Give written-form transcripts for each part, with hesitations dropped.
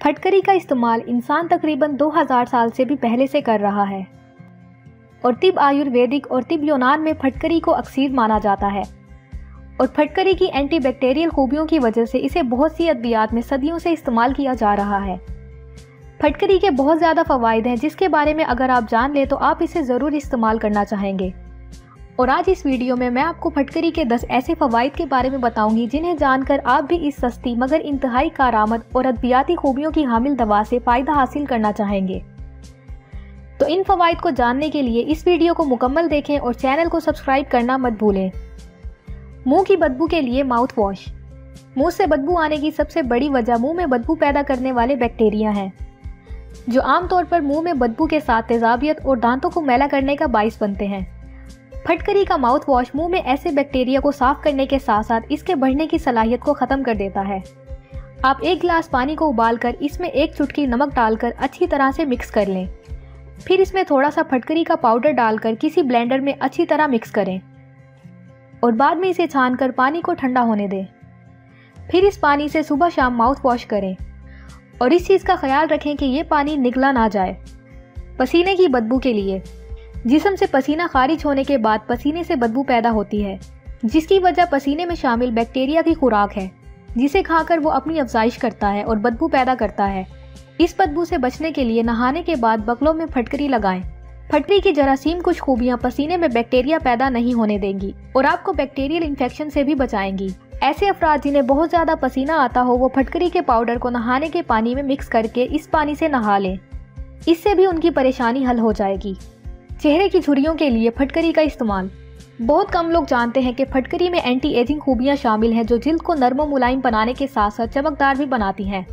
फटकरी का इस्तेमाल इंसान तकरीबन 2000 साल से भी पहले से कर रहा है और तिब आयुर्वेदिक और तिब यूनान में फटकरी को अक्सीर माना जाता है और फटकरी की एंटीबैक्टीरियल खूबियों की वजह से इसे बहुत सी अद्वियात में सदियों से इस्तेमाल किया जा रहा है। फटकरी के बहुत ज़्यादा फ़वाइद हैं जिसके बारे में अगर आप जान लें तो आप इसे ज़रूर इस्तेमाल करना चाहेंगे। और आज इस वीडियो में मैं आपको फटकरी के 10 ऐसे फ़वाइद के बारे में बताऊंगी जिन्हें जानकर आप भी इस सस्ती मगर इंतहाई कारआमद और अद्वियाती खूबियों की हामिल दवा से फ़ायदा हासिल करना चाहेंगे। तो इन फ़वाइद को जानने के लिए इस वीडियो को मुकम्मल देखें और चैनल को सब्सक्राइब करना मत भूलें। मुंह की बदबू के लिए माउथ वॉश। मुंह से बदबू आने की सबसे बड़ी वजह मुंह में बदबू पैदा करने वाले बैक्टीरिया हैं, जो आमतौर पर मुंह में बदबू के साथ तेजाबियत और दांतों को मैला करने का बाइस बनते हैं। फटकरी का माउथ वॉश मुंह में ऐसे बैक्टीरिया को साफ करने के साथ साथ इसके बढ़ने की सलाहियत को ख़त्म कर देता है। आप 1 गिलास पानी को उबालकर इसमें 1 चुटकी नमक डालकर अच्छी तरह से मिक्स कर लें। फिर इसमें थोड़ा सा फटकरी का पाउडर डालकर किसी ब्लेंडर में अच्छी तरह मिक्स करें और बाद में इसे छानकर पानी को ठंडा होने दें। फिर इस पानी से सुबह शाम माउथ वॉश करें और इस चीज़ का ख्याल रखें कि ये पानी निगला ना जाए। पसीने की बदबू के लिए जिस्म से पसीना खारिज होने के बाद पसीने से बदबू पैदा होती है, जिसकी वजह पसीने में शामिल बैक्टीरिया की खुराक है, जिसे खाकर वो अपनी अफजाइश करता है और बदबू पैदा करता है। इस बदबू से बचने के लिए नहाने के बाद बगलों में फटकरी लगाएं। फटकरी की जरासीम कुछ खूबियां पसीने में बैक्टीरिया पैदा नहीं होने देंगी और आपको बैक्टीरियल इन्फेक्शन से भी बचाएंगी। ऐसे अफराद जिन्हें बहुत ज़्यादा पसीना आता हो वो फटकरी के पाउडर को नहाने के पानी में मिक्स करके इस पानी से नहा लें। इससे भी उनकी परेशानी हल हो जाएगी। चेहरे की झुर्रियों के लिए फटकरी का इस्तेमाल। बहुत कम लोग जानते हैं कि फटकरी में एंटी एजिंग खूबियां शामिल हैं जो जिल्द को नरम और मुलायम बनाने के साथ साथ चमकदार भी बनाती हैं।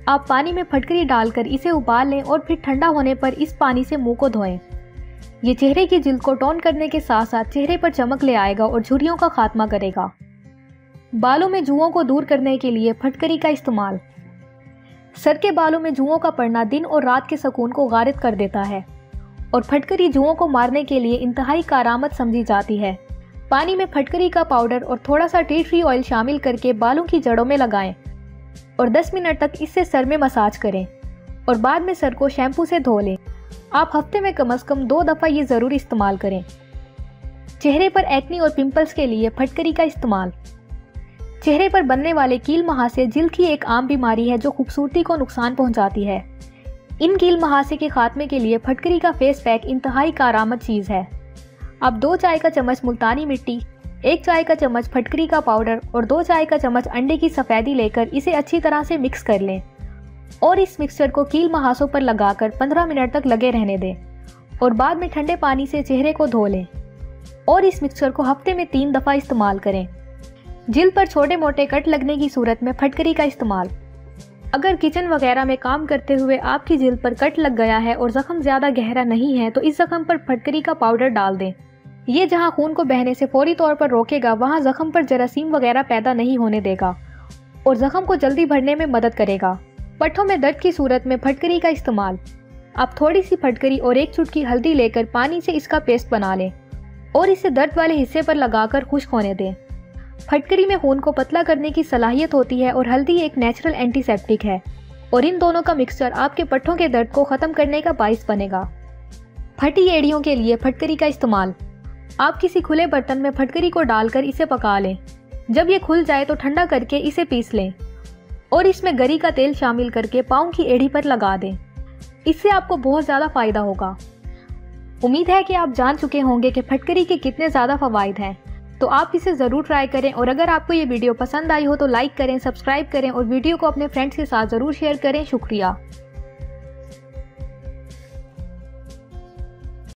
आप पानी में फटकरी डालकर इसे उबाल लें और फिर ठंडा होने पर इस पानी से मुंह को धोएं। ये चेहरे की जिल्द को टोन करने के साथ साथ चेहरे पर चमक ले आएगा और झुर्रियों का खात्मा करेगा। बालों में जुओं को दूर करने के लिए फटकरी का इस्तेमाल। सर के बालों में जुओं का पड़ना दिन और रात के सुकून को गारिद कर देता है और फटकरी जुओं को मारने के लिए इंतहाई कारआमद समझी जाती है। पानी में फटकरी का पाउडर और थोड़ा सा टी ट्री ऑयल शामिल करके बालों की जड़ों में लगाएं और 10 मिनट तक इससे सर में मसाज करें और बाद में सर को शैम्पू से धो लें। आप हफ्ते में कम से कम 2 दफ़ा ये ज़रूर इस्तेमाल करें। चेहरे पर एक्नी और पिंपल्स के लिए फटकरी का इस्तेमाल। चेहरे पर बनने वाले कील महासे जिल्द की एक आम बीमारी है जो खूबसूरती को नुकसान पहुंचाती है। इन कील महासे के खात्मे के लिए फटकरी का फेस पैक इंतहाई कारआमद चीज़ है। आप 2 चाय का चम्मच मुल्तानी मिट्टी, 1 चाय का चम्मच फटकरी का पाउडर और 2 चाय का चम्मच अंडे की सफ़ेदी लेकर इसे अच्छी तरह से मिक्स कर लें और इस मिक्सचर को कील महासों पर लगाकर 15 मिनट तक लगे रहने दें और बाद में ठंडे पानी से चेहरे को धो लें और इस मिक्सचर को हफ्ते में 3 दफ़ा इस्तेमाल करें। जिल्द पर छोटे मोटे कट लगने की सूरत में फटकरी का इस्तेमाल। अगर किचन वगैरह में काम करते हुए आपकी जिल्द पर कट लग गया है और ज़ख्म ज़्यादा गहरा नहीं है तो इस ज़ख्म पर फटकरी का पाउडर डाल दें। ये जहां खून को बहने से फौरी तौर पर रोकेगा वहां ज़ख्म पर जरासीम वगैरह पैदा नहीं होने देगा और ज़ख्म को जल्दी भरने में मदद करेगा। पट्ठों में दर्द की सूरत में फटकरी का इस्तेमाल। आप थोड़ी सी फटकरी और 1 चुटकी हल्दी लेकर पानी से इसका पेस्ट बना लें और इसे दर्द वाले हिस्से पर लगाकर खुश्क होने दें। फटकरी में खून को पतला करने की सलाहियत होती है और हल्दी एक नेचुरल एंटीसेप्टिक है और इन दोनों का मिक्सचर आपके पट्ठों के दर्द को ख़त्म करने का बाइस बनेगा। फटी एड़ियों के लिए फटकरी का इस्तेमाल। आप किसी खुले बर्तन में फटकरी को डालकर इसे पका लें। जब ये खुल जाए तो ठंडा करके इसे पीस लें और इसमें गरी का तेल शामिल करके पाँव की एड़ी पर लगा दें। इससे आपको बहुत ज़्यादा फ़ायदा होगा। उम्मीद है कि आप जान चुके होंगे कि फटकरी के कितने ज़्यादा फ़वाइद हैं, तो आप इसे ज़रूर ट्राई करें और अगर आपको ये वीडियो पसंद आई हो तो लाइक करें, सब्सक्राइब करें और वीडियो को अपने फ्रेंड्स के साथ ज़रूर शेयर करें। शुक्रिया।